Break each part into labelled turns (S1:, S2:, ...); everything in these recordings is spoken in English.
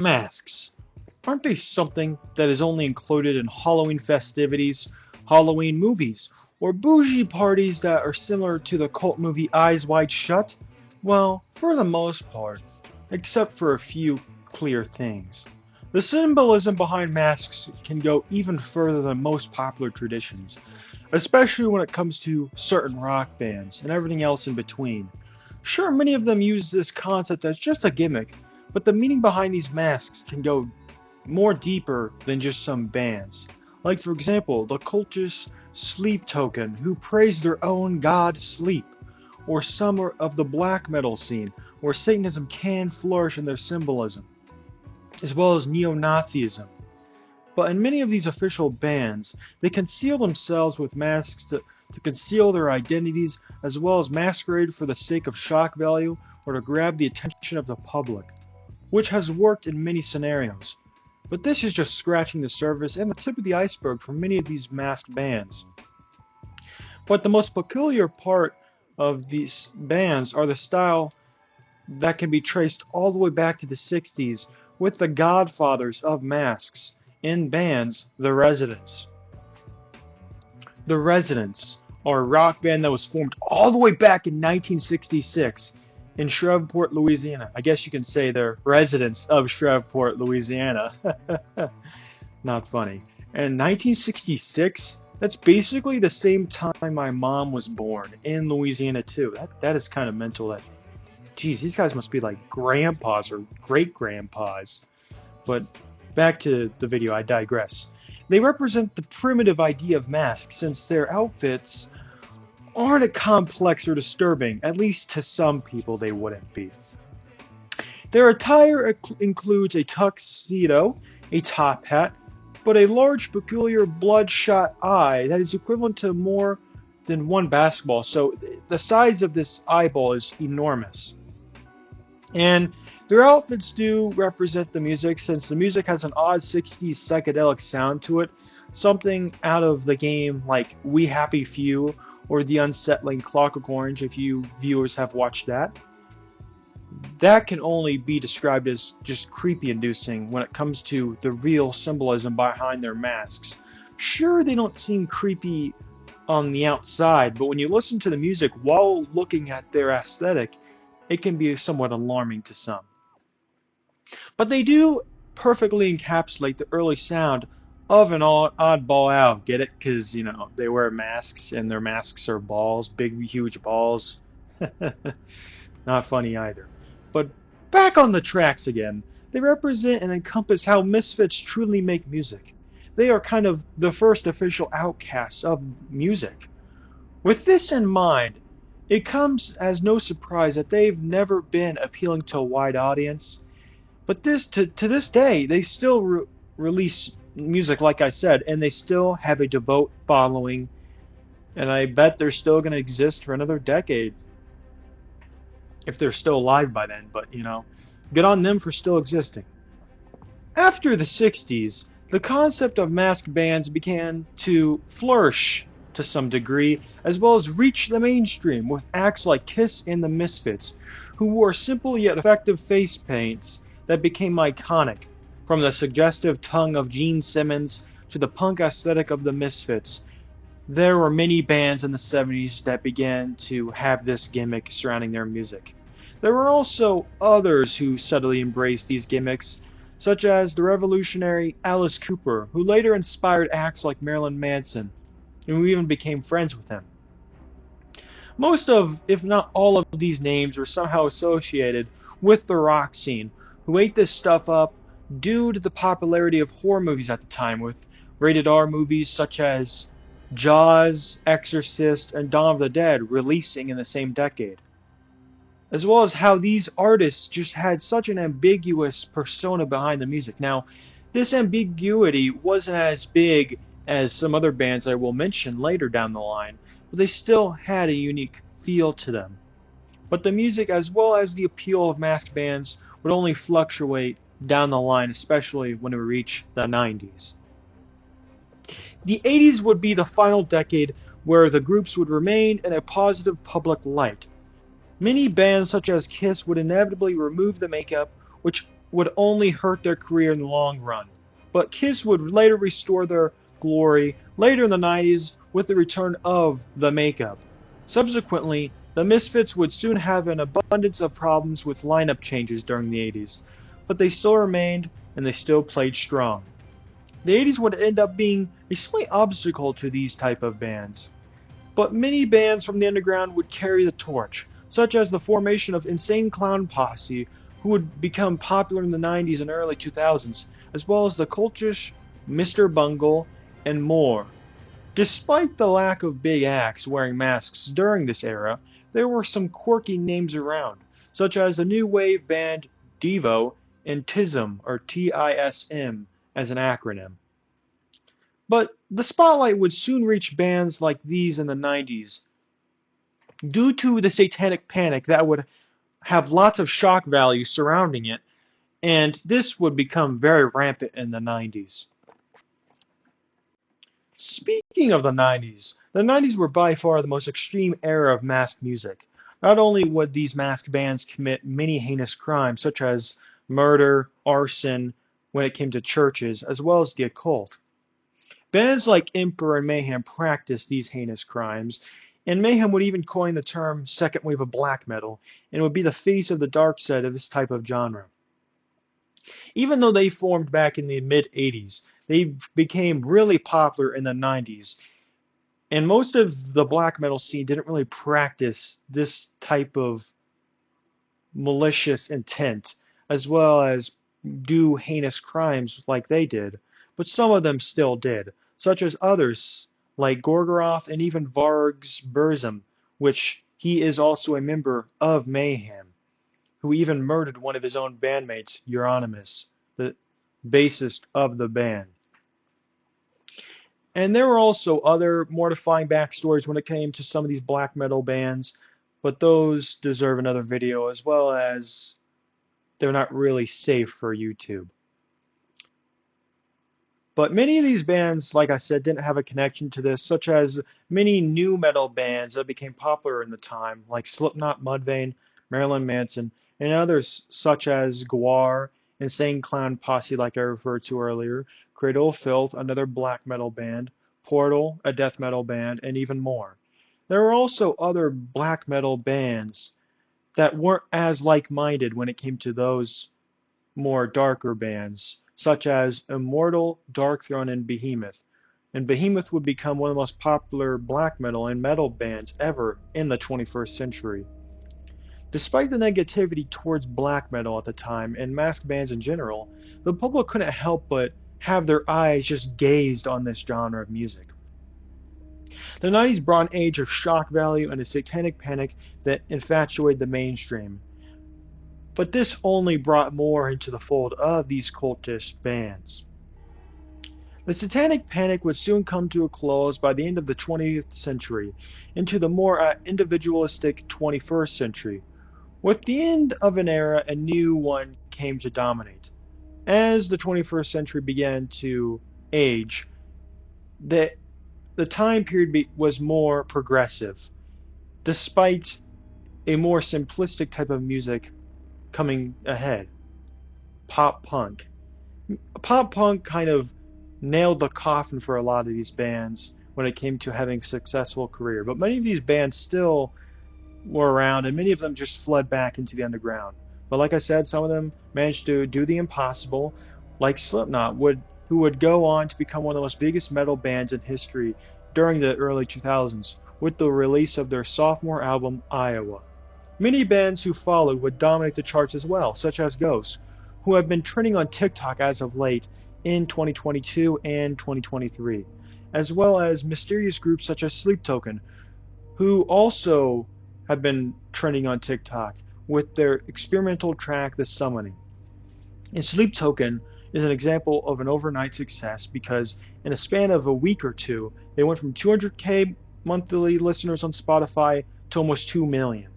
S1: Masks. Aren't they something that is only included in Halloween festivities, Halloween movies, or bougie parties that are similar to the cult movie Eyes Wide Shut? Well, for the most part, except for a few clear things. The symbolism behind masks can go even further than most popular traditions, especially when it comes to certain rock bands and everything else in between. Sure, many of them use this concept as just a gimmick, but the meaning behind these masks can go more deeper than just some bands. Like, for example, the cultist Sleep Token, who praise their own god Sleep, or some of the black metal scene, where Satanism can flourish in their symbolism, as well as neo Nazism. But in many of these official bands, they conceal themselves with masks to conceal their identities, as well as masquerade for the sake of shock value or to grab the attention of the public, which has worked in many scenarios. But this is just scratching the surface and the tip of the iceberg for many of these masked bands. But the most peculiar part of these bands are the style that can be traced all the way back to the 60s with the godfathers of masks in bands, The Residents. The Residents are a rock band that was formed all the way back in 1966 in Shreveport, Louisiana. I guess you can say they're residents of Shreveport, Louisiana. Not funny. And 1966, that's basically the same time my mom was born in Louisiana too. That is kind of mental. That, geez, these guys must be like grandpas or great grandpas. But back to the video, I digress. They represent the primitive idea of masks since their outfits aren't complex or disturbing, at least to some people they wouldn't be. Their attire includes a tuxedo, a top hat, but a large peculiar bloodshot eye that is equivalent to more than one basketball, so the size of this eyeball is enormous. And their outfits do represent the music, since the music has an odd 60s psychedelic sound to it, something out of the game like We Happy Few or the unsettling Clockwork Orange, if you viewers have watched that. That can only be described as just creepy inducing when it comes to the real symbolism behind their masks. Sure, they don't seem creepy on the outside, but when you listen to the music while looking at their aesthetic, it can be somewhat alarming to some. But they do perfectly encapsulate the early sound of an oddball out. Get it? Because, they wear masks and their masks are balls, big, huge balls. Not funny either. But back on the tracks again, they represent and encompass how misfits truly make music. They are kind of the first official outcasts of music. With this in mind, it comes as no surprise that they've never been appealing to a wide audience. But to this day, they still release music, like I said, and they still have a devout following. And I bet they're still going to exist for another decade. If they're still alive by then, but good on them for still existing. After the 60s, the concept of masked bands began to flourish to some degree, as well as reach the mainstream with acts like Kiss and the Misfits, who wore simple yet effective face paints that became iconic, from the suggestive tongue of Gene Simmons to the punk aesthetic of the Misfits. There were many bands in the 70s that began to have this gimmick surrounding their music. There were also others who subtly embraced these gimmicks, such as the revolutionary Alice Cooper, who later inspired acts like Marilyn Manson, and who even became friends with him. Most of, if not all of these names were somehow associated with the rock scene, who ate this stuff up due to the popularity of horror movies at the time, with rated R movies such as Jaws, Exorcist, and Dawn of the Dead releasing in the same decade. As well as how these artists just had such an ambiguous persona behind the music. Now, this ambiguity wasn't as big as some other bands I will mention later down the line, but they still had a unique feel to them. But the music, as well as the appeal of masked bands, would only fluctuate down the line, especially when we reach the 90s. The 80s would be the final decade where the groups would remain in a positive public light. Many bands such as Kiss would inevitably remove the makeup, which would only hurt their career in the long run. But Kiss would later restore their glory later in the 90s with the return of the makeup. Subsequently, the Misfits would soon have an abundance of problems with lineup changes during the 80s, but they still remained and they still played strong. The 80s would end up being a slight obstacle to these type of bands, but many bands from the underground would carry the torch, such as the formation of Insane Clown Posse, who would become popular in the 90s and early 2000s, as well as the cultish Mr. Bungle and more. Despite the lack of big acts wearing masks during this era, there were some quirky names around, such as the new wave band Devo and TISM, or TISM as an acronym. But the spotlight would soon reach bands like these in the 90s due to the satanic panic that would have lots of shock value surrounding it, and this would become very rampant in the 90s. Speaking of the 90s were by far the most extreme era of masked music. Not only would these masked bands commit many heinous crimes, such as murder, arson, when it came to churches, as well as the occult. Bands like Emperor and Mayhem practiced these heinous crimes, and Mayhem would even coin the term second wave of black metal, and would be the face of the dark side of this type of genre. Even though they formed back in the mid 80s, they became really popular in the 90s, and most of the black metal scene didn't really practice this type of malicious intent, as well as do heinous crimes like they did, but some of them still did, such as others like Gorgoroth and even Vargs Burzum, which he is also a member of Mayhem, who even murdered one of his own bandmates, Euronymous, the bassist of the band. And there were also other mortifying backstories when it came to some of these black metal bands, but those deserve another video, as well as they're not really safe for YouTube. But many of these bands, like I said, didn't have a connection to this, such as many new metal bands that became popular in the time, like Slipknot, Mudvayne, Marilyn Manson, and others such as Gwar, Insane Clown Posse, like I referred to earlier, Cradle of Filth, another black metal band, Portal, a death metal band, and even more. There were also other black metal bands that weren't as like-minded when it came to those more darker bands, such as Immortal, Darkthrone, and Behemoth. And Behemoth would become one of the most popular black metal and metal bands ever in the 21st century. Despite the negativity towards black metal at the time and masked bands in general, the public couldn't help but have their eyes just gazed on this genre of music. The 90s brought an age of shock value and a satanic panic that infatuated the mainstream. But this only brought more into the fold of these cultist bands. The satanic panic would soon come to a close by the end of the 20th century, into the more individualistic 21st century. With the end of an era, a new one came to dominate. As the 21st century began to age, the time period was more progressive, despite a more simplistic type of music coming ahead. Pop punk. Pop punk kind of nailed the coffin for a lot of these bands when it came to having a successful career, but many of these bands still were around, and many of them just fled back into the underground. But like I said, some of them managed to do the impossible, like Slipknot, who would go on to become one of the most biggest metal bands in history during the early 2000s with the release of their sophomore album, Iowa. Many bands who followed would dominate the charts as well, such as Ghost, who have been trending on TikTok as of late in 2022 and 2023, as well as mysterious groups such as Sleep Token, who also have been trending on TikTok with their experimental track, The Summoning. And Sleep Token is an example of an overnight success because in a span of a week or two, they went from 200K monthly listeners on Spotify to almost 2 million.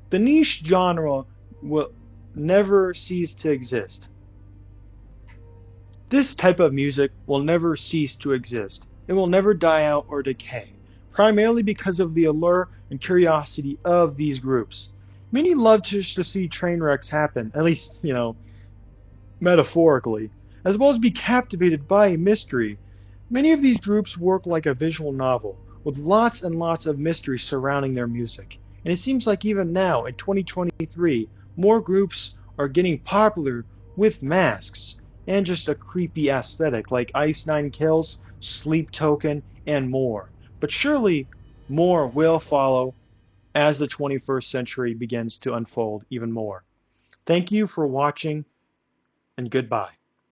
S1: The niche genre will never cease to exist. This type of music will never cease to exist. It will never die out or decay, primarily because of the allure and curiosity of these groups. Many love just to see train wrecks happen, at least, metaphorically, as well as be captivated by a mystery. Many of these groups work like a visual novel, with lots and lots of mystery surrounding their music. And it seems like even now, in 2023, more groups are getting popular with masks and just a creepy aesthetic like Ice Nine Kills, Sleep Token, and more. But surely more will follow as the 21st century begins to unfold even more. Thank you for watching, and goodbye.